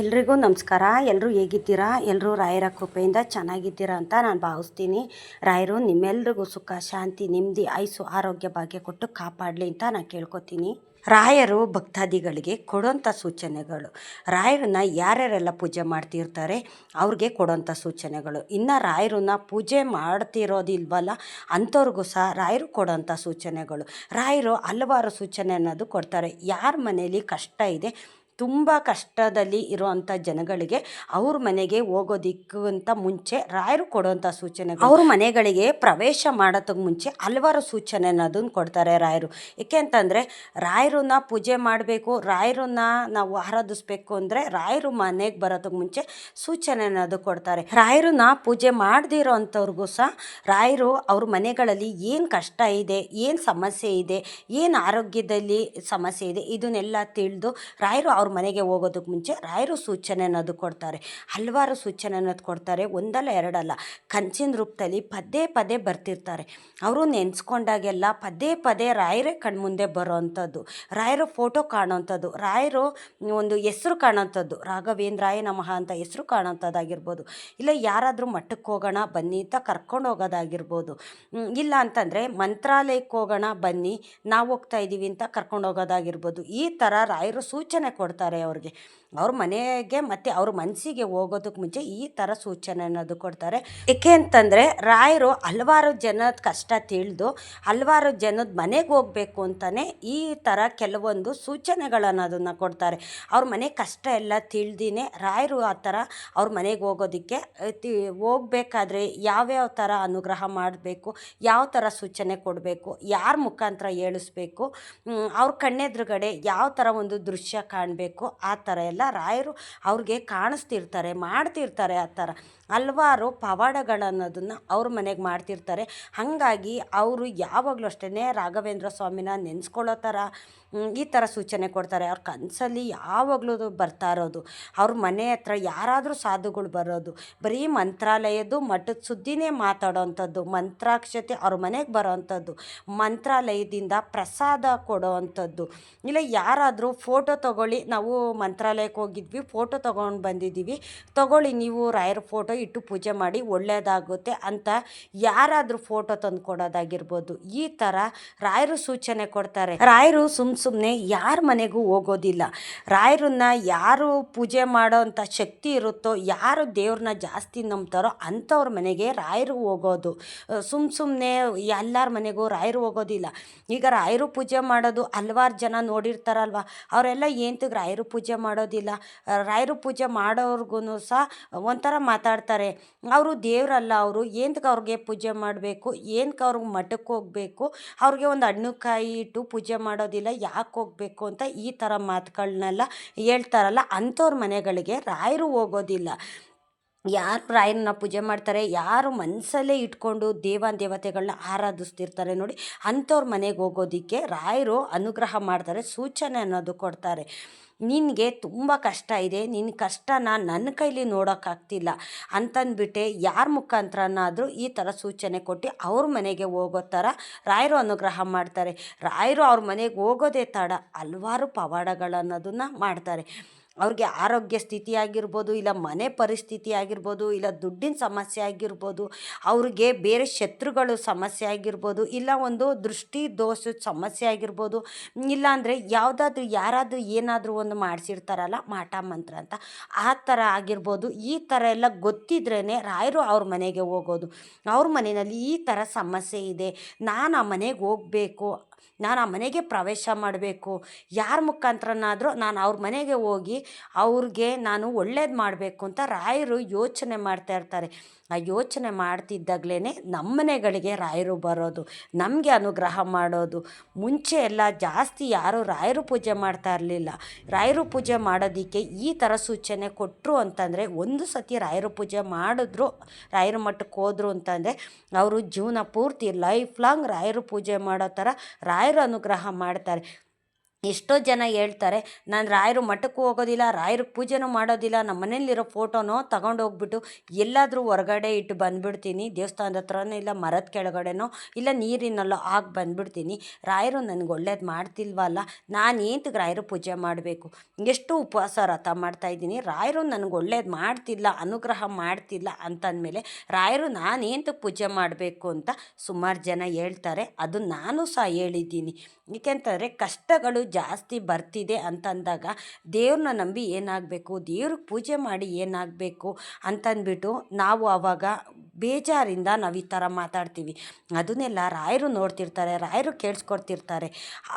ಎಲ್ರಿಗೂ ನಮಸ್ಕಾರ. ಎಲ್ಲರೂ ಹೇಗಿದ್ದೀರಾ? ಎಲ್ಲರೂ ರಾಯರ ಕೃಪೆಯಿಂದ ಚೆನ್ನಾಗಿದ್ದೀರಾ ಅಂತ ನಾನು ಭಾವಿಸ್ತೀನಿ. ರಾಯರು ನಿಮ್ಮೆಲ್ರಿಗೂ ಸುಖ, ಶಾಂತಿ, ನೆಮ್ಮದಿ, ಆಯುಸ್ಸು, ಆರೋಗ್ಯ, ಭಾಗ್ಯ ಕೊಟ್ಟು ಕಾಪಾಡಲಿ ಅಂತ ನಾನು ಕೇಳ್ಕೊತೀನಿ. ರಾಯರು ಭಕ್ತಾದಿಗಳಿಗೆ ಕೊಡೋಂಥ ಸೂಚನೆಗಳು, ರಾಯರನ್ನ ಯಾರ್ಯಾರೆಲ್ಲ ಪೂಜೆ ಮಾಡ್ತಿರ್ತಾರೆ ಅವ್ರಿಗೆ ಕೊಡೋಂಥ ಸೂಚನೆಗಳು, ಇನ್ನು ರಾಯರನ್ನ ಪೂಜೆ ಮಾಡ್ತಿರೋದಿಲ್ವಲ್ಲ ಅಂಥವ್ರಿಗೂ ಸಹ ರಾಯರು ಕೊಡೋಂಥ ಸೂಚನೆಗಳು. ರಾಯರು ಹಲವಾರು ಸೂಚನೆ ಅನ್ನೋದು ಕೊಡ್ತಾರೆ. ಯಾರ ಮನೇಲಿ ಕಷ್ಟ ಇದೆ, ತುಂಬ ಕಷ್ಟದಲ್ಲಿ ಇರುವಂಥ ಜನಗಳಿಗೆ ಅವ್ರ ಮನೆಗೆ ಹೋಗೋದಕ್ಕಿಂತ ಮುಂಚೆ ರಾಯರು ಕೊಡುವಂಥ ಸೂಚನೆಗಳು, ಅವ್ರ ಮನೆಗಳಿಗೆ ಪ್ರವೇಶ ಮಾಡೋದಕ್ಕೆ ಮುಂಚೆ ಹಲವಾರು ಸೂಚನೆ ಅನ್ನೋದನ್ನು ಕೊಡ್ತಾರೆ ರಾಯರು. ಏಕೆ ಅಂತಂದರೆ ರಾಯರನ್ನ ಪೂಜೆ ಮಾಡಬೇಕು, ರಾಯರನ್ನ ನಾವು ಆರಾಧಿಸ್ಬೇಕು ಅಂದರೆ ರಾಯರು ಮನೆಗೆ ಬರೋದಕ್ಕೆ ಮುಂಚೆ ಸೂಚನೆ ಅನ್ನೋದು ಕೊಡ್ತಾರೆ. ರಾಯರನ್ನ ಪೂಜೆ ಮಾಡದಿರೋ ಅಂಥವ್ರಿಗೂ ಸಹ ರಾಯರು ಅವ್ರ ಮನೆಗಳಲ್ಲಿ ಏನು ಕಷ್ಟ ಇದೆ, ಏನು ಸಮಸ್ಯೆ ಇದೆ, ಏನು ಆರೋಗ್ಯದಲ್ಲಿ ಸಮಸ್ಯೆ ಇದೆ ಇದನ್ನೆಲ್ಲ ತಿಳಿದು ರಾಯರು ಅವ್ರ ಮನೆಗೆ ಹೋಗೋದಕ್ಕೆ ಮುಂಚೆ ರಾಯರು ಸೂಚನೆ ಅನ್ನೋದು ಕೊಡ್ತಾರೆ. ಹಲವಾರು ಸೂಚನೆ ಅನ್ನೋದು ಕೊಡ್ತಾರೆ. ಒಂದಲ್ಲ ಎರಡಲ್ಲ, ಕನಸಿನ ರೂಪದಲ್ಲಿ ಪದೇ ಪದೇ ಬರ್ತಿರ್ತಾರೆ. ಅವರು ನೆನೆಸ್ಕೊಂಡಾಗೆಲ್ಲ ಪದೇ ಪದೇ ರಾಯರೇ ಕಣ್ಮುಂದೆ ಬರೋವಂಥದ್ದು, ರಾಯರು ಫೋಟೋ ಕಾಣೋವಂಥದ್ದು, ರಾಯರು ಒಂದು ಹೆಸರು ಕಾಣೋವಂಥದ್ದು, ರಾಘವೇಂದ್ರಾಯ ನಮಃ ಅಂತ ಹೆಸರು ಕಾಣೋವಂಥದ್ದಾಗಿರ್ಬೋದು, ಇಲ್ಲ ಯಾರಾದರೂ ಮಠಕ್ಕೆ ಹೋಗೋಣ ಬನ್ನಿ ಅಂತ ಕರ್ಕೊಂಡು ಹೋಗೋದಾಗಿರ್ಬೋದು, ಇಲ್ಲ ಅಂತಂದರೆ ಮಂತ್ರಾಲಯಕ್ಕೆ ಹೋಗೋಣ ಬನ್ನಿ ನಾವು ಹೋಗ್ತಾ ಇದ್ದೀವಿ ಅಂತ ಕರ್ಕೊಂಡು ಹೋಗೋದಾಗಿರ್ಬೋದು. ಈ ಥರ ರಾಯರು ಸೂಚನೆ ಕೊಡ್ತಾರೆ ಅವ್ರಿಗೆ, ಅವ್ರ ಮನೆಗೆ ಮತ್ತು ಅವ್ರ ಮನಸ್ಸಿಗೆ ಹೋಗೋದಕ್ಕೆ ಮುಂಚೆ ಈ ಥರ ಸೂಚನೆ ಅನ್ನೋದು ಕೊಡ್ತಾರೆ. ಏಕೆ ಅಂತಂದರೆ ರಾಯರು ಹಲವಾರು ಜನದ ಕಷ್ಟ ತಿಳಿದು ಹಲವಾರು ಜನದ ಮನೆಗೆ ಹೋಗಬೇಕು ಅಂತಲೇ ಈ ಥರ ಕೆಲವೊಂದು ಸೂಚನೆಗಳನ್ನೋದನ್ನು ಕೊಡ್ತಾರೆ. ಅವ್ರ ಮನೆ ಕಷ್ಟ ಎಲ್ಲ ತಿಳಿದಿನೇ ರಾಯರು ಆ ಥರ ಅವ್ರ ಮನೆಗೆ ಹೋಗೋದಕ್ಕೆ ಹೋಗ್ಬೇಕಾದ್ರೆ ಯಾವ್ಯಾವ ಥರ ಅನುಗ್ರಹ ಮಾಡಬೇಕು, ಯಾವ ಥರ ಸೂಚನೆ ಕೊಡಬೇಕು, ಯಾರ ಮುಖಾಂತರ ಹೇಳಿಸ್ಬೇಕು, ಅವ್ರ ಕಣ್ಣೆದುರುಗಡೆ ಯಾವ ಥರ ಒಂದು ದೃಶ್ಯ ಕಾಣಬೇಕು, ಆ ಥರ ಎಲ್ಲ ರಾಯರು ಅವ್ರಿಗೆ ಕಾಣಿಸ್ತಿರ್ತಾರೆ, ಮಾಡ್ತಿರ್ತಾರೆ. ಆ ಥರ ಹಲವಾರು ಪವಾಡಗಳನ್ನೋದನ್ನು ಅವ್ರ ಮನೆಗೆ ಮಾಡ್ತಿರ್ತಾರೆ. ಹಾಗಾಗಿ ಅವರು ಯಾವಾಗಲೂ ಅಷ್ಟೇ ರಾಘವೇಂದ್ರ ಸ್ವಾಮಿನ ನೆನೆಸ್ಕೊಳ್ಳೋ ಥರ ಈ ಥರ ಸೂಚನೆ ಕೊಡ್ತಾರೆ. ಅವ್ರ ಕನಸಲ್ಲಿ ಯಾವಾಗಲೂ ಬರ್ತಾ ಇರೋದು, ಅವ್ರ ಮನೆ ಹತ್ರ ಯಾರಾದರೂ ಸಾಧುಗಳು ಬರೋದು, ಬರೀ ಮಂತ್ರಾಲಯದ್ದು ಮಠದ ಸುದ್ದಿನೇ ಮಾತಾಡೋವಂಥದ್ದು, ಮಂತ್ರಾಕ್ಷತೆ ಅವ್ರ ಮನೆಗೆ ಬರೋವಂಥದ್ದು, ಮಂತ್ರಾಲಯದಿಂದ ಪ್ರಸಾದ ಕೊಡೋವಂಥದ್ದು, ಇಲ್ಲ ಯಾರಾದರೂ ಫೋಟೋ ತೊಗೊಳ್ಳಿ, ನಾವು ಮಂತ್ರಾಲಯಕ್ಕೆ ಹೋಗಿದ್ವಿ ಫೋಟೋ ತೊಗೊಂಡು ಬಂದಿದ್ದೀವಿ, ತೊಗೊಳ್ಳಿ ನೀವು ರಾಯರ ಫೋಟೋ ಇಟ್ಟು ಪೂಜೆ ಮಾಡಿ ಒಳ್ಳೆಯದಾಗುತ್ತೆ ಅಂತ ಯಾರಾದರೂ ಫೋಟೋ ತಂದು ಕೊಡೋದಾಗಿರ್ಬೋದು. ಈ ಥರ ರಾಯರು ಸೂಚನೆ ಕೊಡ್ತಾರೆ. ರಾಯರು ಸುಮ್ಮನೆ ಯಾರ ಮನೆಗೂ ಹೋಗೋದಿಲ್ಲ. ರಾಯರನ್ನ ಯಾರು ಪೂಜೆ ಮಾಡೋ ಅಂಥ ಶಕ್ತಿ ಇರುತ್ತೋ, ಯಾರು ದೇವ್ರನ್ನ ಜಾಸ್ತಿ ನಂಬ್ತಾರೋ ಅಂಥವ್ರ ಮನೆಗೆ ರಾಯರು ಹೋಗೋದು. ಸುಮ್ಮನೆ ಎಲ್ಲರ ಮನೆಗೂ ರಾಯರು ಹೋಗೋದಿಲ್ಲ. ಈಗ ರಾಯರು ಪೂಜೆ ಮಾಡೋದು ಹಲ್ವಾರು ಜನ ನೋಡಿರ್ತಾರಲ್ವ, ಅವರೆಲ್ಲ ಏಂತಕ್ಕೆ ರಾಯರು ಪೂಜೆ ಮಾಡೋದಿಲ್ಲ, ರಾಯರು ಪೂಜೆ ಮಾಡೋರ್ಗು ಸಹ ಒಂಥರ ಮಾತಾಡ್ತಾರೆ, ಅವರು ದೇವರಲ್ಲ, ಅವರು ಏಂತಕ್ಕೆ ಅವ್ರಿಗೆ ಪೂಜೆ ಮಾಡಬೇಕು, ಏನಕ್ಕೆ ಅವ್ರಿಗೆ ಮಠಕ್ಕೆ ಹೋಗಬೇಕು, ಅವ್ರಿಗೆ ಒಂದು ಹಣ್ಣು ಕಾಯಿ ಇಟ್ಟು ಪೂಜೆ ಮಾಡೋದಿಲ್ಲ, ಯಾಕೆ ಹೋಗಬೇಕು ಅಂತ ಈ ಥರ ಮಾತುಗಳನ್ನೆಲ್ಲ ಹೇಳ್ತಾರಲ್ಲ, ಅಂಥವ್ರ ಮನೆಗಳಿಗೆ ರಾಯರು ಹೋಗೋದಿಲ್ಲ. ಯಾರು ರಾಯರನ್ನ ಪೂಜೆ ಮಾಡ್ತಾರೆ, ಯಾರು ಮನಸ್ಸಲ್ಲೇ ಇಟ್ಕೊಂಡು ದೇವತೆಗಳನ್ನ ಆರಾಧಿಸ್ತಿರ್ತಾರೆ ನೋಡಿ, ಅಂಥವ್ರ ಮನೆಗೆ ಹೋಗೋದಕ್ಕೆ ರಾಯರು ಅನುಗ್ರಹ ಮಾಡ್ತಾರೆ, ಸೂಚನೆ ಅನ್ನೋದು ಕೊಡ್ತಾರೆ. ನಿನಗೆ ತುಂಬ ಕಷ್ಟ ಇದೆ, ನಿನ್ನ ಕಷ್ಟನ ನನ್ನ ಕೈಲಿ ನೋಡೋಕ್ಕಾಗ್ತಿಲ್ಲ ಅಂತಂದ್ಬಿಟ್ಟೆ ಯಾರ ಮುಖಾಂತರನಾದರೂ ಈ ಥರ ಸೂಚನೆ ಕೊಟ್ಟು ಅವ್ರ ಮನೆಗೆ ಹೋಗೋ ಥರ ರಾಯರು ಅನುಗ್ರಹ ಮಾಡ್ತಾರೆ. ರಾಯರು ಅವ್ರ ಮನೆಗೆ ಹೋಗೋದೇ ತಡ ಹಲವಾರು ಪವಾಡಗಳನ್ನೋದನ್ನು ಮಾಡ್ತಾರೆ. ಅವ್ರಿಗೆ ಆರೋಗ್ಯ ಸ್ಥಿತಿ ಆಗಿರ್ಬೋದು, ಇಲ್ಲ ಮನೆ ಪರಿಸ್ಥಿತಿ ಆಗಿರ್ಬೋದು, ಇಲ್ಲ ದುಡ್ಡಿನ ಸಮಸ್ಯೆ ಆಗಿರ್ಬೋದು, ಅವ್ರಿಗೆ ಬೇರೆ ಶತ್ರುಗಳು ಸಮಸ್ಯೆ ಆಗಿರ್ಬೋದು, ಇಲ್ಲ ಒಂದು ದೃಷ್ಟಿ ದೋಷದ ಸಮಸ್ಯೆ ಆಗಿರ್ಬೋದು, ಇಲ್ಲಾಂದರೆ ಯಾವುದಾದ್ರೂ ಯಾರಾದರೂ ಏನಾದರೂ ಒಂದು ಮಾಡಿಸಿರ್ತಾರಲ್ಲ ಮಾಟ ಮಂತ್ರ ಅಂತ, ಆ ಥರ ಆಗಿರ್ಬೋದು. ಈ ಥರ ಎಲ್ಲ ಗೊತ್ತಿದ್ರೇ ರಾಯರು ಅವ್ರ ಮನೆಗೆ ಹೋಗೋದು. ಅವ್ರ ಮನೆಯಲ್ಲಿ ಈ ಥರ ಸಮಸ್ಯೆ ಇದೆ, ನಾನು ಆ ಮನೆಗೆ ಹೋಗಬೇಕು, ನಾನು ಆ ಮನೆಗೆ ಪ್ರವೇಶ ಮಾಡಬೇಕು, ಯಾರ ಮುಖಾಂತರನಾದರೂ ನಾನು ಅವ್ರ ಮನೆಗೆ ಹೋಗಿ ಅವ್ರಿಗೆ ನಾನು ಒಳ್ಳೇದು ಮಾಡಬೇಕು ಅಂತ ರಾಯರು ಯೋಚನೆ ಮಾಡ್ತಾ ಇರ್ತಾರೆ. ಆ ಯೋಚನೆ ಮಾಡ್ತಿದ್ದಾಗಲೇ ನಮ್ಮ ಮನೆಗಳಿಗೆ ರಾಯರು ಬರೋದು, ನಮಗೆ ಅನುಗ್ರಹ ಮಾಡೋದು. ಮುಂಚೆ ಎಲ್ಲ ಜಾಸ್ತಿ ಯಾರು ರಾಯರು ಪೂಜೆ ಮಾಡ್ತಾ ಇರಲಿಲ್ಲ. ರಾಯರು ಪೂಜೆ ಮಾಡೋದಕ್ಕೆ ಈ ಥರ ಸೂಚನೆ ಕೊಟ್ಟರು ಅಂತಂದರೆ, ಒಂದು ಸತಿ ರಾಯರು ಪೂಜೆ ಮಾಡಿದ್ರು, ರಾಯರ ಮಠಕ್ಕೆ ಹೋದ್ರು ಅಂತಂದರೆ ಅವರು ಜೀವನ ಪೂರ್ತಿ ಲೈಫ್ ಲಾಂಗ್ ರಾಯರು ಪೂಜೆ ಮಾಡೋ ಥರ ರಾಯರು ಅನುಗ್ರಹ ಮಾಡ್ತಾರೆ. ಎಷ್ಟೋ ಜನ ಹೇಳ್ತಾರೆ, ನಾನು ರಾಯರು ಮಠಕ್ಕೂ ಹೋಗೋದಿಲ್ಲ, ರಾಯರು ಪೂಜೆನೂ ಮಾಡೋದಿಲ್ಲ, ನಮ್ಮ ಮನೇಲಿರೋ ಫೋಟೋನೋ ತಗೊಂಡೋಗ್ಬಿಟ್ಟು ಎಲ್ಲಾದರೂ ಹೊರಗಡೆ ಇಟ್ಟು ಬಂದುಬಿಡ್ತೀನಿ, ದೇವಸ್ಥಾನದ ಹತ್ರನೋ ಇಲ್ಲ ಮರದ ಕೆಳಗಡೆನೋ ಇಲ್ಲ ನೀರಿನಲ್ಲೋ ಆಗಿ ಬಂದುಬಿಡ್ತೀನಿ. ರಾಯರು ನನಗೆ ಒಳ್ಳೇದು ಮಾಡ್ತಿಲ್ವಲ್ಲ, ನಾನು ಏಂತಕ್ಕೆ ರಾಯರು ಪೂಜೆ ಮಾಡಬೇಕು? ಎಷ್ಟು ಉಪವಾಸ ವ್ರತ ಮಾಡ್ತಾಯಿದ್ದೀನಿ, ರಾಯರು ನನಗೆ ಒಳ್ಳೇದು ಮಾಡ್ತಿಲ್ಲ, ಅನುಗ್ರಹ ಮಾಡ್ತಿಲ್ಲ ಅಂತಂದಮೇಲೆ ರಾಯರು ನಾನು ಏಂತಕ್ಕೆ ಪೂಜೆ ಮಾಡಬೇಕು ಅಂತ ಸುಮಾರು ಜನ ಹೇಳ್ತಾರೆ. ಅದು ನಾನು ಸಹ ಹೇಳಿದ್ದೀನಿ. ಏಕೆಂತಂದರೆ ಕಷ್ಟಗಳು ಜಾಸ್ತಿ ಬರ್ತಿದೆ ಅಂತಂದಾಗ ದೇವ್ರನ್ನ ನಂಬಿ ಏನಾಗಬೇಕು, ದೇವ್ರಿಗೆ ಪೂಜೆ ಮಾಡಿ ಏನಾಗಬೇಕು ಅಂತಂದ್ಬಿಟ್ಟು ನಾವು ಆವಾಗ ಬೇಜಾರಿಂದ ನಾವು ಈ ಥರ ಮಾತಾಡ್ತೀವಿ. ಅದನ್ನೆಲ್ಲ ರಾಯರು ನೋಡ್ತಿರ್ತಾರೆ, ರಾಯರು ಕೇಳಿಸ್ಕೊಡ್ತಿರ್ತಾರೆ.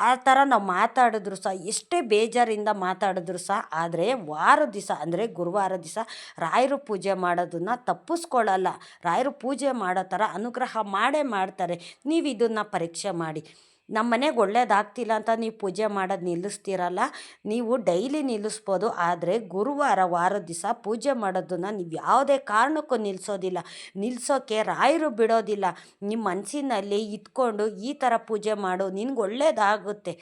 ಆ ಥರ ನಾವು ಮಾತಾಡಿದ್ರು ಸಹ, ಎಷ್ಟೇ ಬೇಜಾರಿಂದ ಮಾತಾಡಿದ್ರು ಸಹ, ಆದರೆ ವಾರದ ದಿವಸ ಅಂದರೆ ಗುರುವಾರ ದಿವಸ ರಾಯರು ಪೂಜೆ ಮಾಡೋದನ್ನು ತಪ್ಪಿಸ್ಕೊಳ್ಳಲ್ಲ. ರಾಯರು ಪೂಜೆ ಮಾಡೋ ಥರ ಅನುಗ್ರಹ ಮಾಡೇ ಮಾಡ್ತಾರೆ. ನೀವು ಇದನ್ನು ಪರೀಕ್ಷೆ ಮಾಡಿ. ನಮ್ಮ ಮನೆಗೆ ಒಳ್ಳೇದಾಗ್ತಿಲ್ಲ ಅಂತ ನೀವು ಪೂಜೆ ಮಾಡೋದು ನಿಲ್ಲಿಸ್ತೀರಲ್ಲ, ನೀವು ಡೈಲಿ ನಿಲ್ಲಿಸ್ಬೋದು, ಆದರೆ ಗುರುವಾರ ವಾರದ ದಿವಸ ಪೂಜೆ ಮಾಡೋದನ್ನು ನೀವು ಯಾವುದೇ ಕಾರಣಕ್ಕೂ ನಿಲ್ಲಿಸೋದಿಲ್ಲ. ನಿಲ್ಲಿಸೋಕ್ಕೆ ರಾಯರು ಬಿಡೋದಿಲ್ಲ. ನಿಮ್ಮ ಮನಸ್ಸಿನಲ್ಲಿ ಇದ್ಕೊಂಡು ಈ ಥರ ಪೂಜೆ ಮಾಡು, ನಿನ್ಗೆ ಒಳ್ಳೇದಾಗುತ್ತೆ,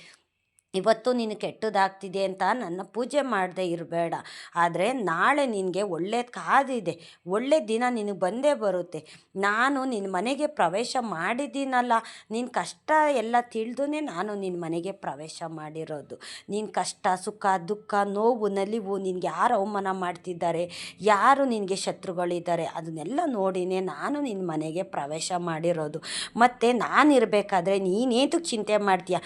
ಇವತ್ತು ನೀನು ಕೆಟ್ಟದಾಗ್ತಿದೆ ಅಂತ ನನ್ನ ಪೂಜೆ ಮಾಡದೆ ಇರಬೇಡ, ಆದರೆ ನಾಳೆ ನಿನಗೆ ಒಳ್ಳೇದು ಕಾದಿದೆ, ಒಳ್ಳೆ ದಿನ ನಿನಗೆ ಬಂದೇ ಬರುತ್ತೆ. ನಾನು ನಿನ್ನ ಮನೆಗೆ ಪ್ರವೇಶ ಮಾಡಿದ್ದೀನಲ್ಲ, ನಿನ್ನ ಕಷ್ಟ ಎಲ್ಲ ತಿಳಿದು ನಾನು ನಿನ್ನ ಮನೆಗೆ ಪ್ರವೇಶ ಮಾಡಿರೋದು. ನಿನ್ನ ಕಷ್ಟ ಸುಖ ದುಃಖ ನೋವು ನಲಿವು, ನಿನಗೆ ಯಾರು ಅವಮಾನ ಮಾಡ್ತಿದ್ದಾರೆ, ಯಾರು ನಿನಗೆ ಶತ್ರುಗಳಿದ್ದಾರೆ, ಅದನ್ನೆಲ್ಲ ನೋಡಿನೇ ನಾನು ನಿನ್ನ ಮನೆಗೆ ಪ್ರವೇಶ ಮಾಡಿರೋದು. ಮತ್ತು ನಾನಿರಬೇಕಾದ್ರೆ ನೀನೇತಕ್ಕೆ ಚಿಂತೆ ಮಾಡ್ತೀಯ?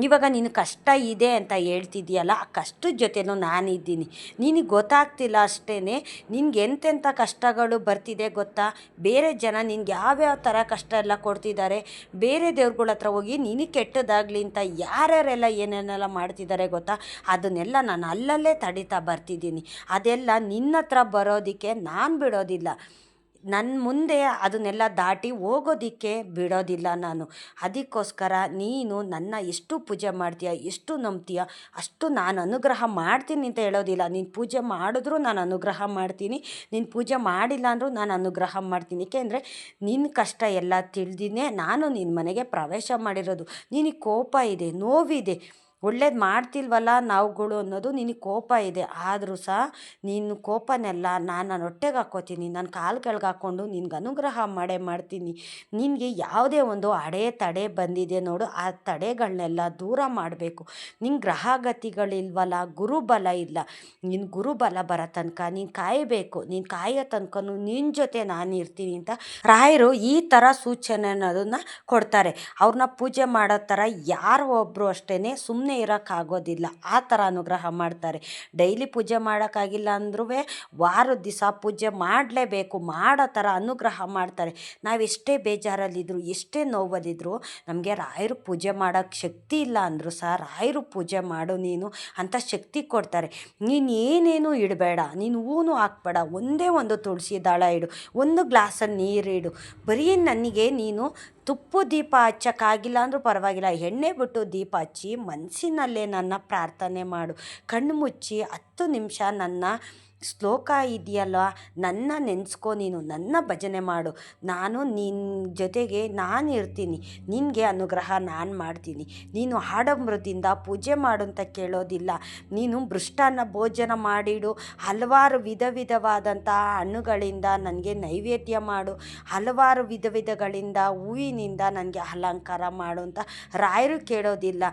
ಇವಾಗ ನೀನು ಕಷ್ಟ ಇದೆ ಅಂತ ಹೇಳ್ತಿದ್ದೀಯಲ್ಲ, ಆ ಕಷ್ಟದ ಜೊತೆನೂ ನಾನಿದ್ದೀನಿ. ನಿನಗೆ ಗೊತ್ತಾಗ್ತಿಲ್ಲ ಅಷ್ಟೇ. ನಿನ್ಗೆ ಎಂತೆಂಥ ಕಷ್ಟಗಳು ಬರ್ತಿದೆ ಗೊತ್ತಾ? ಬೇರೆ ಜನ ನಿನ್ಗೆ ಯಾವ್ಯಾವ ಥರ ಕಷ್ಟ ಎಲ್ಲ ಕೊಡ್ತಿದ್ದಾರೆ. ಬೇರೆ ದೇವ್ರುಗಳ ಹತ್ರ ಹೋಗಿ ನಿನಗೆ ಕೆಟ್ಟದಾಗಲಿ ಅಂತ ಯಾರ್ಯಾರೆಲ್ಲ ಏನೇನೆಲ್ಲ ಮಾಡ್ತಿದ್ದಾರೆ ಗೊತ್ತಾ? ಅದನ್ನೆಲ್ಲ ನಾನು ಅಲ್ಲಲ್ಲೇ ತಡೀತಾ ಬರ್ತಿದ್ದೀನಿ. ಅದೆಲ್ಲ ನಿನ್ನ ಹತ್ರ ಬರೋದಕ್ಕೆ ನಾನು ಬಿಡೋದಿಲ್ಲ. ನನ್ನ ಮುಂದೆ ಅದನ್ನೆಲ್ಲ ದಾಟಿ ಹೋಗೋದಕ್ಕೆ ಬಿಡೋದಿಲ್ಲ ನಾನು. ಅದಕ್ಕೋಸ್ಕರ ನೀನು ನನ್ನ ಎಷ್ಟು ಪೂಜೆ ಮಾಡ್ತೀಯ, ಎಷ್ಟು ನಂಬ್ತೀಯ, ಅಷ್ಟು ನಾನು ಅನುಗ್ರಹ ಮಾಡ್ತೀನಿ ಅಂತ ಹೇಳೋದಿಲ್ಲ. ನೀನು ಪೂಜೆ ಮಾಡಿದ್ರೂ ನಾನು ಅನುಗ್ರಹ ಮಾಡ್ತೀನಿ, ನೀನು ಪೂಜೆ ಮಾಡಿಲ್ಲ ಅಂದರೂ ನಾನು ಅನುಗ್ರಹ ಮಾಡ್ತೀನಿ. ಏಕೆಂದರೆ ನಿನ್ನ ಕಷ್ಟ ಎಲ್ಲ ತಿಳಿದಿನೇ ನಾನು ನಿನ್ನ ಮನೆಗೆ ಪ್ರವೇಶ ಮಾಡಿರೋದು. ನಿನಗೆ ಕೋಪ ಇದೆ, ನೋವಿದೆ, ಒಳ್ಳೇದು ಮಾಡ್ತಿಲ್ವಲ್ಲ ನಾವುಗಳು ಅನ್ನೋದು ನಿನಗೆ ಕೋಪ ಇದೆ. ಆದರೂ ಸಹ ನೀನು ಕೋಪನೆಲ್ಲ ನಾನು ಹೊಟ್ಟೆಗೆ ಹಾಕ್ಕೋತೀನಿ, ನನ್ನ ಕಾಲುಗಳ್ಗೆ ಹಾಕ್ಕೊಂಡು ನಿನ್ಗೆ ಅನುಗ್ರಹ ಮಾಡೇ ಮಾಡ್ತೀನಿ. ನಿನಗೆ ಯಾವುದೇ ಒಂದು ತಡೆ ಬಂದಿದೆ ನೋಡು, ಆ ತಡೆಗಳನ್ನೆಲ್ಲ ದೂರ ಮಾಡಬೇಕು. ನಿನ್ನ ಗ್ರಹಗತಿಗಳಿಲ್ವಲ್ಲ, ಗುರುಬಲ ಇಲ್ಲ, ನಿನ್ನ ಗುರುಬಲ ಬರೋ ತನಕ ನೀನು ಕಾಯಬೇಕು. ನೀನು ಕಾಯೋ ತನಕನೂ ನಿನ್ನ ಜೊತೆ ನಾನು ಇರ್ತೀನಿ ಅಂತ ರಾಯರು ಈ ಥರ ಸೂಚನೆ ಅನ್ನೋದನ್ನು ಕೊಡ್ತಾರೆ. ಅವ್ರನ್ನ ಪೂಜೆ ಮಾಡೋ ಥರ ಯಾರೋ ಒಬ್ಬರು ಅಷ್ಟೇ ಸುಮ್ಮನೆ ಇರೋಕ್ಕಾಗೋದಿಲ್ಲ, ಆ ಥರ ಅನುಗ್ರಹ ಮಾಡ್ತಾರೆ. ಡೈಲಿ ಪೂಜೆ ಮಾಡೋಕ್ಕಾಗಿಲ್ಲ ಅಂದ್ರೂ ವಾರದ ದಿವಸ ಪೂಜೆ ಮಾಡಲೇಬೇಕು, ಮಾಡೋ ಥರ ಅನುಗ್ರಹ ಮಾಡ್ತಾರೆ. ನಾವು ಎಷ್ಟೇ ಬೇಜಾರಲ್ಲಿದ್ದರು, ಎಷ್ಟೇ ನೋವಲ್ಲಿದ್ದರೂ ನಮಗೆ ರಾಯರು ಪೂಜೆ ಮಾಡೋಕ್ಕೆ ಶಕ್ತಿ ಇಲ್ಲ ಅಂದರೂ ಸಹ ರಾಯರು ಪೂಜೆ ಮಾಡು ನೀನು ಅಂತ ಶಕ್ತಿ ಕೊಡ್ತಾರೆ. ನೀನು ಏನೇನು ಇಡಬೇಡ, ನೀನು ಹೂನು ಹಾಕ್ಬೇಡ, ಒಂದೇ ಒಂದು ತುಳಸಿ ದಳ ಇಡು, ಒಂದು ಗ್ಲಾಸಲ್ಲಿ ನೀರಿಡು. ಬರೀ ನನಗೆ ನೀನು ತುಪ್ಪ ದೀಪ ಹಚ್ಚೋಕ್ಕಾಗಿಲ್ಲ ಅಂದರೂ ಪರವಾಗಿಲ್ಲ, ಎಣ್ಣೆ ಬಿಟ್ಟು ದೀಪ ಹಚ್ಚಿ ಮನಸ್ಸಿನಲ್ಲೇ ನನ್ನ ಪ್ರಾರ್ಥನೆ ಮಾಡು. ಕಣ್ಣು ಮುಚ್ಚಿ 10 ನಿಮಿಷ ನನ್ನ ಶ್ಲೋಕ ಇದೆಯಲ್ಲ, ನನ್ನ ನೆನೆಸ್ಕೊ, ನೀನು ನನ್ನ ಭಜನೆ ಮಾಡು. ನಾನು ನಿನ್ನ ಜೊತೆಗೆ ನಾನು ಇರ್ತೀನಿ, ನಿನಗೆ ಅನುಗ್ರಹ ನಾನು ಮಾಡ್ತೀನಿ. ನೀನು ಆಡಂಬರದಿಂದ ಪೂಜೆ ಮಾಡು ಅಂತ ಕೇಳೋದಿಲ್ಲ. ನೀನು ಮೃಷ್ಟಾನ್ನ ಭೋಜನ ಮಾಡಿಡು, ಹಲವಾರು ವಿಧವಾದಂಥ ಹಣ್ಣುಗಳಿಂದ ನನಗೆ ನೈವೇದ್ಯ ಮಾಡು, ಹಲವಾರು ವಿಧಗಳಿಂದ ಹೂವಿನಿಂದ ನನಗೆ ಅಲಂಕಾರ ಮಾಡು ಅಂತ ರಾಯರು ಕೇಳೋದಿಲ್ಲ.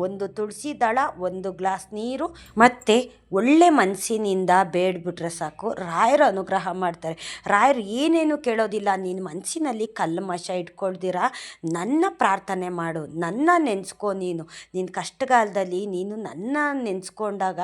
ಒಂದು ತುಳಸಿ ದಳ, ಒಂದು ಗ್ಲಾಸ್ ನೀರು ಮತ್ತು ಒಳ್ಳೆ ಮನಸ್ಸಿನಿಂದ ಬೇಡ್ಬಿಟ್ರೆ ಸಾಕು, ರಾಯರು ಅನುಗ್ರಹ ಮಾಡ್ತಾರೆ. ರಾಯರು ಏನೇನು ಕೇಳೋದಿಲ್ಲ. ನಿನ್ನ ಮನಸ್ಸಿನಲ್ಲಿ ಕಲ್ಮಶ ಇಟ್ಕೊಳ್ದಿರ ನನ್ನ ಪ್ರಾರ್ಥನೆ ಮಾಡು, ನನ್ನ ನೆನೆಸ್ಕೊ. ನೀನು ನಿನ್ನ ಕಷ್ಟಗಾಲದಲ್ಲಿ ನೀನು ನನ್ನ ನೆನೆಸ್ಕೊಂಡಾಗ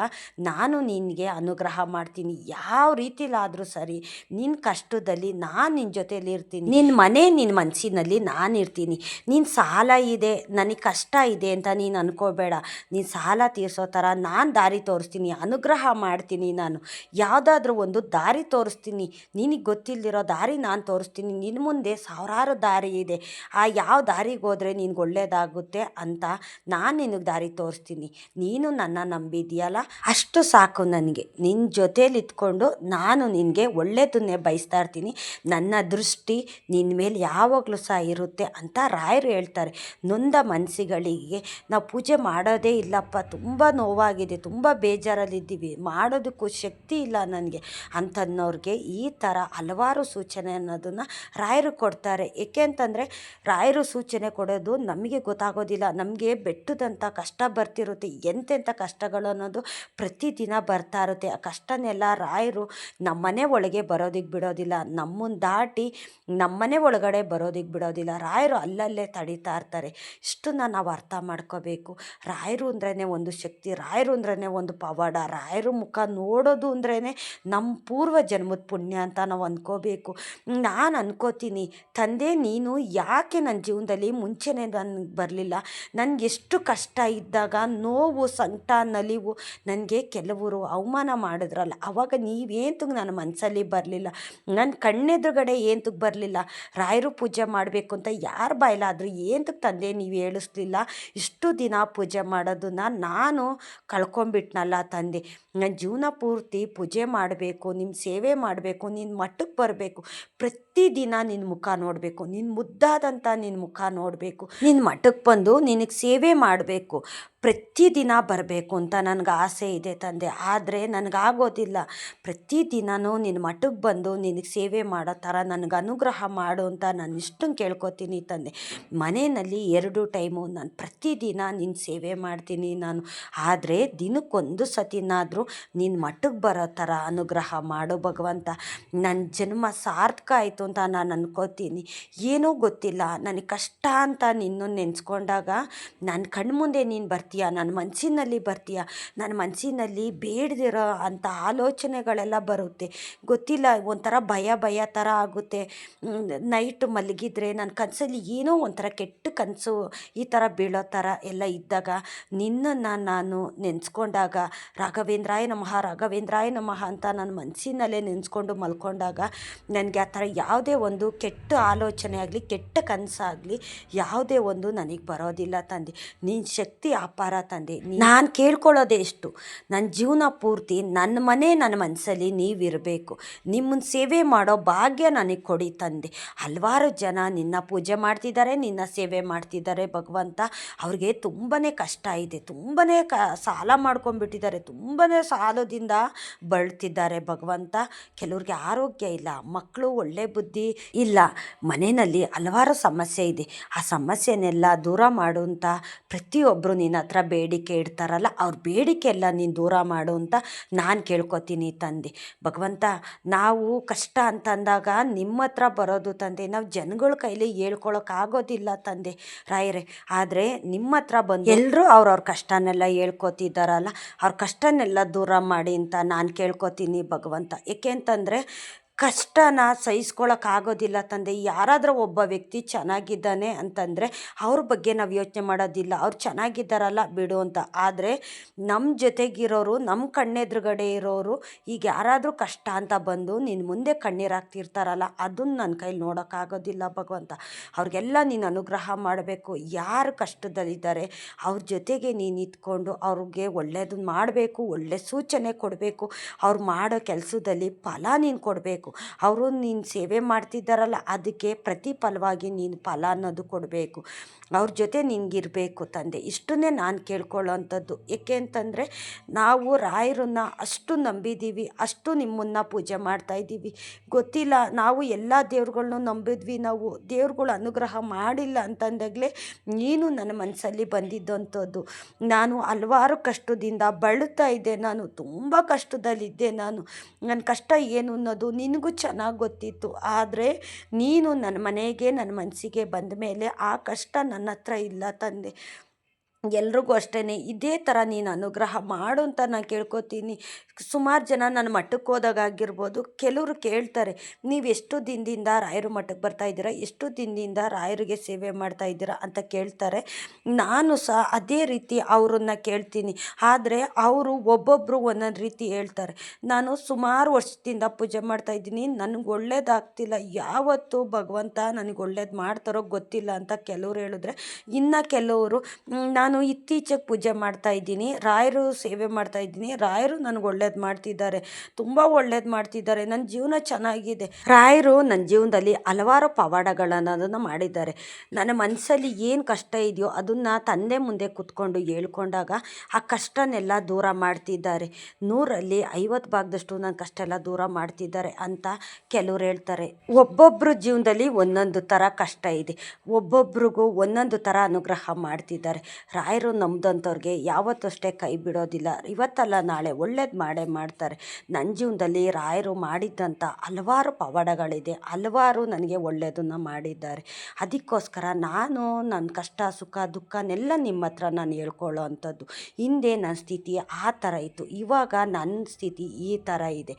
ನಾನು ನಿನಗೆ ಅನುಗ್ರಹ ಮಾಡ್ತೀನಿ. ಯಾವ ರೀತಿಲಾದರೂ ಸರಿ, ನಿನ್ನ ಕಷ್ಟದಲ್ಲಿ ನಾನು ನಿನ್ನ ಜೊತೆಲಿ ಇರ್ತೀನಿ. ನಿನ್ನ ಮನಸ್ಸಿನಲ್ಲಿ ನಾನು ಇರ್ತೀನಿ. ನೀನು ಸಾಲ ಇದೆ, ನನಗೆ ಕಷ್ಟ ಇದೆ ಅಂತ ನೀನು ಅನ್ಕೋಬೇಡ. ನೀನು ಸಾಲ ತೀರಿಸೋ ಥರ ನಾನು ದಾರಿ ತೋರಿಸ್ತೀನಿ, ಅನುಗ್ರಹ ಮಾಡ್ತೀನಿ. ನಾನು ಯಾವುದಾದ್ರೂ ಒಂದು ದಾರಿ ತೋರಿಸ್ತೀನಿ, ನಿನಗೆ ಗೊತ್ತಿಲ್ಲದಿರೋ ದಾರಿ ನಾನು ತೋರಿಸ್ತೀನಿ. ನಿನ್ನ ಮುಂದೆ ಸಾವಿರಾರು ದಾರಿ ಇದೆ, ಆ ಯಾವ ದಾರಿಗೆ ಹೋದರೆ ನಿನ್ಗೆ ಒಳ್ಳೇದಾಗುತ್ತೆ ಅಂತ ನಾನು ನಿನಗೆ ದಾರಿ ತೋರಿಸ್ತೀನಿ. ನೀನು ನನ್ನ ನಂಬಿದೆಯಲ್ಲ, ಅಷ್ಟು ಸಾಕು ನನಗೆ. ನಿನ್ನ ಜೊತೇಲಿ ಇದ್ಕೊಂಡು ನಾನು ನಿನಗೆ ಒಳ್ಳೆಯದನ್ನೇ ಬಯಸ್ತಾ ಇರ್ತೀನಿ. ನನ್ನ ದೃಷ್ಟಿ ನಿನ್ನ ಮೇಲೆ ಯಾವಾಗಲೂ ಸಹ ಇರುತ್ತೆ ಅಂತ ರಾಯರು ಹೇಳ್ತಾರೆ. ನೊಂದ ಮನಸ್ಸುಗಳಿಗೆ ನಾವು ಪೂಜೆ ಪೂಜೆ ಮಾಡೋದೇ ಇಲ್ಲಪ್ಪ, ತುಂಬ ನೋವಾಗಿದೆ, ತುಂಬ ಬೇಜಾರಲ್ಲಿದ್ದೀವಿ, ಮಾಡೋದಕ್ಕೂ ಶಕ್ತಿ ಇಲ್ಲ ನನಗೆ ಅಂತನ್ನೋರಿಗೆ ಈ ಥರ ಹಲವಾರು ಸೂಚನೆ ಅನ್ನೋದನ್ನು ರಾಯರು ಕೊಡ್ತಾರೆ. ಏಕೆ ಅಂತಂದರೆ ರಾಯರು ಸೂಚನೆ ಕೊಡೋದು ನಮಗೆ ಗೊತ್ತಾಗೋದಿಲ್ಲ. ನಮಗೆ ಬೆಟ್ಟದಂಥ ಕಷ್ಟ ಬರ್ತಿರುತ್ತೆ, ಎಂತೆಂಥ ಕಷ್ಟಗಳು ಅನ್ನೋದು ಪ್ರತಿದಿನ ಬರ್ತಾ ಇರುತ್ತೆ. ಆ ಕಷ್ಟನೆಲ್ಲ ರಾಯರು ನಮ್ಮನೆ ಒಳಗೆ ಬರೋದಕ್ಕೆ ಬಿಡೋದಿಲ್ಲ, ನಮ್ಮನ್ನು ದಾಟಿ ನಮ್ಮನೆ ಒಳಗಡೆ ಬರೋದಕ್ಕೆ ಬಿಡೋದಿಲ್ಲ. ರಾಯರು ಅಲ್ಲಲ್ಲೇ ತಡೀತಾ ಇರ್ತಾರೆ. ಇಷ್ಟನ್ನು ನಾವು ಅರ್ಥ ಮಾಡ್ಕೋಬೇಕು. ರಾಯರು ಅಂದ್ರೇ ಒಂದು ಶಕ್ತಿ, ರಾಯರು ಅಂದ್ರೇ ಒಂದು ಪವಾಡ, ರಾಯರು ಮುಖ ನೋಡೋದು ಅಂದ್ರೇ ನಮ್ಮ ಪೂರ್ವ ಜನ್ಮದ ಪುಣ್ಯ ಅಂತ ನಾವು ಅಂದ್ಕೋಬೇಕು. ನಾನು ಅನ್ಕೋತೀನಿ, ತಂದೆ ನೀನು ಯಾಕೆ ನನ್ನ ಜೀವನದಲ್ಲಿ ಮುಂಚೆನೇ ನನಗೆ ಬರಲಿಲ್ಲ? ನನಗೆ ಎಷ್ಟು ಕಷ್ಟ ಇದ್ದಾಗ, ನೋವು, ಸಂಕಟ, ನಲಿವು, ನನಗೆ ಕೆಲವರು ಅವಮಾನ ಮಾಡಿದ್ರಲ್ಲ, ಆವಾಗ ನೀವೇಂತಕ್ಕೆ ನನ್ನ ಮನಸ್ಸಲ್ಲಿ ಬರಲಿಲ್ಲ? ನನ್ನ ಕಣ್ಣೆದುರುಗಡೆ ಏಂತಕ್ಕೆ ಬರಲಿಲ್ಲ? ರಾಯರು ಪೂಜೆ ಮಾಡಬೇಕು ಅಂತ ಯಾರ ಬಾಯಲಾದರೂ ಏಂತಕ್ಕೆ ತಂದೆ ನೀವು ಹೇಳಿಸ್ಲಿಲ್ಲ? ಇಷ್ಟು ದಿನ ಪೂಜೆ ಮಾಡೋದನ್ನು ನಾನು ಕಳ್ಕೊಂಬಿಟ್ನಲ್ಲ ತಂದೆ. ನನ್ನ ಜೀವನ ಪೂರ್ತಿ ಪೂಜೆ ಮಾಡಬೇಕು, ನಿಮ್ಮ ಸೇವೆ ಮಾಡಬೇಕು, ನಿನ್ನ ಮಟ್ಟಕ್ಕೆ ಬರಬೇಕು, ಪ್ರತಿದಿನ ನಿನ್ನ ಮುಖ ನೋಡಬೇಕು, ನಿನ್ನ ಮುದ್ದಾದಂಥ ನಿನ್ನ ಮುಖ ನೋಡಬೇಕು, ನಿನ್ನ ಮಟ್ಟಕ್ಕೆ ಬಂದು ನಿನಗೆ ಸೇವೆ ಮಾಡಬೇಕು, ಪ್ರತಿದಿನ ಬರಬೇಕು ಅಂತ ನನಗೆ ಆಸೆ ಇದೆ ತಂದೆ. ಆದರೆ ನನಗಾಗೋದಿಲ್ಲ. ಪ್ರತಿದಿನವೂ ನಿನ್ನ ಮಟ್ಟಕ್ಕೆ ಬಂದು ನಿನಗೆ ಸೇವೆ ಮಾಡೋ ಥರ ನನಗೆ ಅನುಗ್ರಹ ಮಾಡು ಅಂತ ನಾನು ಇಷ್ಟನ್ನು ಕೇಳ್ಕೊತೀನಿ ತಂದೆ. ಮನೆಯಲ್ಲಿ 2 ಟೈಮು ನಾನು ಪ್ರತಿದಿನ ನಿನ್ನ ಸೇವೆ ಮಾಡ್ತೀನಿ ನಾನು. ಆದರೆ ದಿನಕ್ಕೊಂದು ಸತಿನಾದರೂ ನಿನ್ನ ಮಟ್ಟಕ್ಕೆ ಬರೋ ಥರ ಅನುಗ್ರಹ ಮಾಡು ಭಗವಂತ. ನನ್ನ ಜನ್ಮ ಸಾರ್ಥಕ ಆಯಿತು ಅಂತ ನಾನು ಅನ್ಕೋತೀನಿ. ಏನೂ ಗೊತ್ತಿಲ್ಲ, ನನಗೆ ಕಷ್ಟ ಅಂತ ನಿನ್ನನ್ನು ನೆನೆಸ್ಕೊಂಡಾಗ ನನ್ನ ಕಣ್ಮುಂದೆ ನೀನು ಬರ್ತೀಯ, ನನ್ನ ಮನಸ್ಸಿನಲ್ಲಿ ಬರ್ತೀಯ. ನನ್ನ ಮನಸ್ಸಿನಲ್ಲಿ ಬೇಡದಿರೋ ಅಂಥ ಆಲೋಚನೆಗಳೆಲ್ಲ ಬರುತ್ತೆ. ಗೊತ್ತಿಲ್ಲ, ಒಂಥರ ಭಯ ಥರ ಆಗುತ್ತೆ. ನೈಟ್ ಮಲಗಿದ್ರೆ ನನ್ನ ಕನಸಲ್ಲಿ ಏನೋ ಒಂಥರ ಕೆಟ್ಟ ಕನಸು ಈ ಥರ ಬೀಳೋ ಥರ ಎಲ್ಲ ಇದ್ದಾಗ ನಿನ್ನನ್ನು ನಾನು ನೆನೆಸ್ಕೊಂಡಾಗ ರಾಘವೇಂದ್ರಾಯ ನಮಃ ರಾಘವೇಂದ್ರಾಯ ನಮಃ ಅಂತ ನನ್ನ ಮನಸ್ಸಿನಲ್ಲೇ ನೆನೆಸ್ಕೊಂಡು ಮಲ್ಕೊಂಡಾಗ ನನಗೆ ಆ ಥರ ಯಾವುದೇ ಒಂದು ಕೆಟ್ಟ ಆಲೋಚನೆ ಆಗಲಿ, ಕೆಟ್ಟ ಕನಸಾಗಲಿ ಯಾವುದೇ ಒಂದು ನನಗೆ ಬರೋದಿಲ್ಲ ತಂದೆ. ನೀನು ಶಕ್ತಿ ಅಪಾರ ತಂದೆ. ನಾನು ಕೇಳ್ಕೊಳ್ಳೋದೇ ಎಷ್ಟು, ನನ್ನ ಜೀವನ ಪೂರ್ತಿ ನನ್ನ ಮನೆ ನನ್ನ ಮನಸ್ಸಲ್ಲಿ ನೀವಿರಬೇಕು, ನಿಮ್ಮನ್ನು ಸೇವೆ ಮಾಡೋ ಭಾಗ್ಯ ನನಗೆ ಕೊಡಿ ತಂದೆ. ಹಲವಾರು ಜನ ನಿನ್ನ ಪೂಜೆ ಮಾಡ್ತಿದ್ದಾರೆ, ನಿನ್ನ ಸೇವೆ ಮಾಡ್ತಿದ್ದಾರೆ ಭಗವಂತ. ಅವ್ರಿಗೆ ತುಂಬಾ ಕಷ್ಟ ಇದೆ, ತುಂಬಾ ಸಾಲ ಮಾಡ್ಕೊಂಡ್ಬಿಟ್ಟಿದ್ದಾರೆ, ತುಂಬಾ ಸಾಲದಿಂದ ಬಳಲ್ತಿದ್ದಾರೆ ಭಗವಂತ. ಕೆಲವ್ರಿಗೆ ಆರೋಗ್ಯ ಇಲ್ಲ, ಮಕ್ಕಳು ಒಳ್ಳೆ ಬುದ್ಧಿ ಇಲ್ಲ, ಮನೆಯಲ್ಲಿ ಹಲವಾರು ಸಮಸ್ಯೆ ಇದೆ. ಆ ಸಮಸ್ಯೆನೆಲ್ಲ ದೂರ ಮಾಡು ಅಂತ ಪ್ರತಿಯೊಬ್ಬರು ನಿನ್ನ ಹತ್ರ ಬೇಡಿಕೆ ಇಡ್ತಾರಲ್ಲ, ಅವ್ರ ಬೇಡಿಕೆ ಎಲ್ಲ ನೀನು ದೂರ ಮಾಡು ಅಂತ ನಾನು ಕೇಳ್ಕೊತೀನಿ ತಂದೆ. ಭಗವಂತ, ನಾವು ಕಷ್ಟ ಅಂತಂದಾಗ ನಿಮ್ಮ ಹತ್ರ ಬರೋದು ತಂದೆ, ನಾವು ಜನಗಳ ಕೈಲಿ ಹೇಳ್ಕೊಳಕ್ಕಾಗೋದಿಲ್ಲ ತಂದೆ ರಾಯರೇ. ಆದರೆ ನಿಮ್ಮ ಹತ್ರ ಬಂದು ಎಲ್ಲರೂ ಅವ್ರವ್ರ ಕಷ್ಟನೆಲ್ಲ ಹೇಳ್ಕೊತಿದ್ದಾರಲ್ಲ, ಅವ್ರ ಕಷ್ಟನೆಲ್ಲ ದೂರ ಮಾಡಿ ಅಂತ ನಾನು ಕೇಳ್ಕೊತೀನಿ ಭಗವಂತ. ಏಕೆ ಅಂತಂದರೆ ಕಷ್ಟನ ಸಹಿಸ್ಕೊಳಕ್ಕಾಗೋದಿಲ್ಲ ತಂದೆ. ಯಾರಾದರೂ ಒಬ್ಬ ವ್ಯಕ್ತಿ ಚೆನ್ನಾಗಿದ್ದಾನೆ ಅಂತಂದರೆ ಅವ್ರ ಬಗ್ಗೆ ನಾವು ಯೋಚನೆ ಮಾಡೋದಿಲ್ಲ, ಅವ್ರು ಚೆನ್ನಾಗಿದ್ದಾರಲ್ಲ ಬಿಡು ಅಂತ. ಆದರೆ ನಮ್ಮ ಜೊತೆಗಿರೋರು, ನಮ್ಮ ಕಣ್ಣೆದುರುಗಡೆ ಇರೋರು ಈಗ ಯಾರಾದರೂ ಕಷ್ಟ ಅಂತ ಬಂದು ನಿನ್ನ ಮುಂದೆ ಕಣ್ಣೀರು ಹಾಕ್ತಿರ್ತಾರಲ್ಲ, ಅದನ್ನು ನನ್ನ ಕೈಲಿ ನೋಡೋಕ್ಕಾಗೋದಿಲ್ಲ ಭಗವಂತ. ಅವ್ರಿಗೆಲ್ಲ ನೀನು ಅನುಗ್ರಹ ಮಾಡಬೇಕು. ಯಾರು ಕಷ್ಟದಲ್ಲಿದ್ದಾರೆ ಅವ್ರ ಜೊತೆಗೆ ನೀನು ಇದ್ಕೊಂಡು ಅವ್ರಿಗೆ ಒಳ್ಳೆಯದನ್ನು ಮಾಡಬೇಕು, ಒಳ್ಳೆ ಸೂಚನೆ ಕೊಡಬೇಕು. ಅವ್ರು ಮಾಡೋ ಕೆಲಸದಲ್ಲಿ ಫಲ ನೀನು ಕೊಡಬೇಕು. ಅವರು ನೀನು ಸೇವೆ ಮಾಡ್ತಿದ್ದಾರಲ್ಲ, ಅದಕ್ಕೆ ಪ್ರತಿಫಲವಾಗಿ ನೀನು ಫಲ ಅನ್ನೋದು ಕೊಡಬೇಕು. ಅವ್ರ ಜೊತೆ ನಿನಗಿರಬೇಕು ತಂದೆ. ಇಷ್ಟನ್ನೇ ನಾನು ಕೇಳ್ಕೊಳ್ಳೋವಂಥದ್ದು. ಏಕೆ ಅಂತಂದರೆ ನಾವು ರಾಯರನ್ನು ಅಷ್ಟು ನಂಬಿದ್ದೀವಿ, ಅಷ್ಟು ನಿಮ್ಮನ್ನು ಪೂಜೆ ಮಾಡ್ತಾಯಿದ್ದೀವಿ. ಗೊತ್ತಿಲ್ಲ, ನಾವು ಎಲ್ಲ ದೇವ್ರುಗಳ್ನೂ ನಂಬಿದ್ವಿ. ನಾವು ದೇವ್ರುಗಳು ಅನುಗ್ರಹ ಮಾಡಿಲ್ಲ ಅಂತಂದಾಗಲೇ ನೀನು ನನ್ನ ಮನಸ್ಸಲ್ಲಿ ಬಂದಿದ್ದಂಥದ್ದು. ನಾನು ಹಲವಾರು ಕಷ್ಟದಿಂದ ಬಳಲ್ತಾ ಇದ್ದೆ, ನಾನು ತುಂಬ ಕಷ್ಟದಲ್ಲಿದ್ದೆ. ನನ್ನ ಕಷ್ಟ ಏನು ಅನ್ನೋದು ನಿನಗೂ ಚೆನ್ನಾಗಿ ಗೊತ್ತಿತ್ತು. ಆದರೆ ನೀನು ನನ್ನ ಮನೆಗೆ, ನನ್ನ ಮನಸ್ಸಿಗೆ ಬಂದ ಮೇಲೆ ಆ ಕಷ್ಟ ನನ್ನ ಹತ್ರ ಇಲ್ಲ ತಂದೆ. ಎಲ್ರಿಗೂ ಅಷ್ಟೇ ಇದೇ ಥರ ನೀನು ಅನುಗ್ರಹ ಮಾಡು ಅಂತ ನಾನು ಕೇಳ್ಕೊತೀನಿ. ಸುಮಾರು ಜನ ನನ್ನ ಮಠಕ್ಕೆ ಹೋದಾಗ ಆಗಿರ್ಬೋದು, ಕೆಲವರು ಕೇಳ್ತಾರೆ, ನೀವು ಎಷ್ಟು ದಿನದಿಂದ ರಾಯರ ಮಠಕ್ಕೆ ಬರ್ತಾಯಿದ್ದೀರಾ, ಎಷ್ಟು ದಿನದಿಂದ ರಾಯರಿಗೆ ಸೇವೆ ಮಾಡ್ತಾಯಿದ್ದೀರಾ ಅಂತ ಕೇಳ್ತಾರೆ. ನಾನು ಸಹ ಅದೇ ರೀತಿ ಅವರನ್ನು ಕೇಳ್ತೀನಿ. ಆದರೆ ಅವರು ಒಬ್ಬೊಬ್ಬರು ಒಂದೊಂದು ರೀತಿ ಹೇಳ್ತಾರೆ. ನಾನು ಸುಮಾರು ವರ್ಷದಿಂದ ಪೂಜೆ ಮಾಡ್ತಾಯಿದ್ದೀನಿ, ನನಗೆ ಒಳ್ಳೇದಾಗ್ತಿಲ್ಲ, ಯಾವತ್ತೂ ಭಗವಂತ ನನಗೆ ಒಳ್ಳೇದು ಮಾಡ್ತಾರೋ ಗೊತ್ತಿಲ್ಲ ಅಂತ ಕೆಲವ್ರು ಹೇಳಿದ್ರೆ, ಇನ್ನು ಕೆಲವರು ನಾನು ನಾನು ಇತ್ತೀಚೆಗೆ ಪೂಜೆ ಮಾಡ್ತಾ ಇದ್ದೀನಿ, ರಾಯರು ಸೇವೆ ಮಾಡ್ತಾ ಇದ್ದೀನಿ. ರಾಯರು ನನಗೆ ಒಳ್ಳೇದು ಮಾಡ್ತಿದ್ದಾರೆ, ತುಂಬ ಒಳ್ಳೇದು ಮಾಡ್ತಿದ್ದಾರೆ. ನನ್ನ ಜೀವನ ಚೆನ್ನಾಗಿದೆ. ರಾಯರು ನನ್ನ ಜೀವನದಲ್ಲಿ ಹಲವಾರು ಪವಾಡಗಳನ್ನು ಮಾಡಿದ್ದಾರೆ. ನನ್ನ ಮನಸ್ಸಲ್ಲಿ ಏನು ಕಷ್ಟ ಇದೆಯೋ ಅದನ್ನು ತಂದೆ ಮುಂದೆ ಕೂತ್ಕೊಂಡು ಹೇಳ್ಕೊಂಡಾಗ ಆ ಕಷ್ಟನೆಲ್ಲ ದೂರ ಮಾಡ್ತಿದ್ದಾರೆ. 100ರಲ್ಲಿ 50 ಭಾಗದಷ್ಟು ನನ್ನ ಕಷ್ಟ ಎಲ್ಲ ದೂರ ಮಾಡ್ತಿದ್ದಾರೆ ಅಂತ ಕೆಲವ್ರು ಹೇಳ್ತಾರೆ. ಒಬ್ಬೊಬ್ಬರ ಜೀವನದಲ್ಲಿ ಒಂದೊಂದು ಥರ ಕಷ್ಟ ಇದೆ, ಒಬ್ಬೊಬ್ರಿಗೂ ಒಂದೊಂದು ಥರ ಅನುಗ್ರಹ ಮಾಡ್ತಿದ್ದಾರೆ. ರಾಯರು ನಂಬ್ದಂಥವ್ರಿಗೆ ಯಾವತ್ತೂ ಅಷ್ಟೇ ಕೈ ಬಿಡೋದಿಲ್ಲ. ಇವತ್ತಲ್ಲ ನಾಳೆ ಒಳ್ಳೇದು ಮಾಡೇ ಮಾಡ್ತಾರೆ. ನನ್ನ ಜೀವನದಲ್ಲಿ ರಾಯರು ಮಾಡಿದ್ದಂಥ ಹಲವಾರು ಪವಾಡಗಳಿದೆ, ಹಲವಾರು ನನಗೆ ಒಳ್ಳೆಯದನ್ನು ಮಾಡಿದ್ದಾರೆ. ಅದಕ್ಕೋಸ್ಕರ ನಾನು ನನ್ನ ಕಷ್ಟ ಸುಖ ದುಃಖನೆಲ್ಲ ನಿಮ್ಮ ಹತ್ರ ನಾನು ಹೇಳ್ಕೊಳ್ಳೋ ಅಂಥದ್ದು. ಹಿಂದೆ ನನ್ನ ಸ್ಥಿತಿ ಆ ಥರ ಇತ್ತು, ಇವಾಗ ನನ್ನ ಸ್ಥಿತಿ ಈ ಥರ ಇದೆ.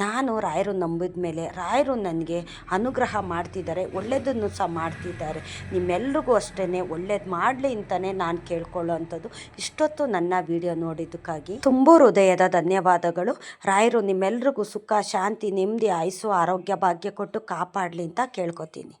ನಾನು ರಾಯರು ನಂಬಿದ ಮೇಲೆ ರಾಯರು ನನಗೆ ಅನುಗ್ರಹ ಮಾಡ್ತಿದ್ದಾರೆ, ಒಳ್ಳೆಯದನ್ನು ಸಹ ಮಾಡ್ತಿದ್ದಾರೆ. ನಿಮ್ಮೆಲ್ರಿಗೂ ಅಷ್ಟೇ ಒಳ್ಳೇದು ಮಾಡಲಿ ಅಂತಲೇ ನಾನು ಕೇಳ್ಕೊಳ್ಳೋ ಅಂಥದ್ದು. ಇಷ್ಟೊತ್ತು ನನ್ನ ವಿಡಿಯೋ ನೋಡಿದ್ದಕ್ಕಾಗಿ ತುಂಬ ಹೃದಯದ ಧನ್ಯವಾದಗಳು. ರಾಯರು ನಿಮ್ಮೆಲ್ರಿಗೂ ಸುಖ ಶಾಂತಿ ನೆಮ್ಮದಿ ಆಯುಸ್ಸು ಆರೋಗ್ಯ ಭಾಗ್ಯ ಕೊಟ್ಟು ಕಾಪಾಡಲಿ ಅಂತ ಕೇಳ್ಕೊತೀನಿ.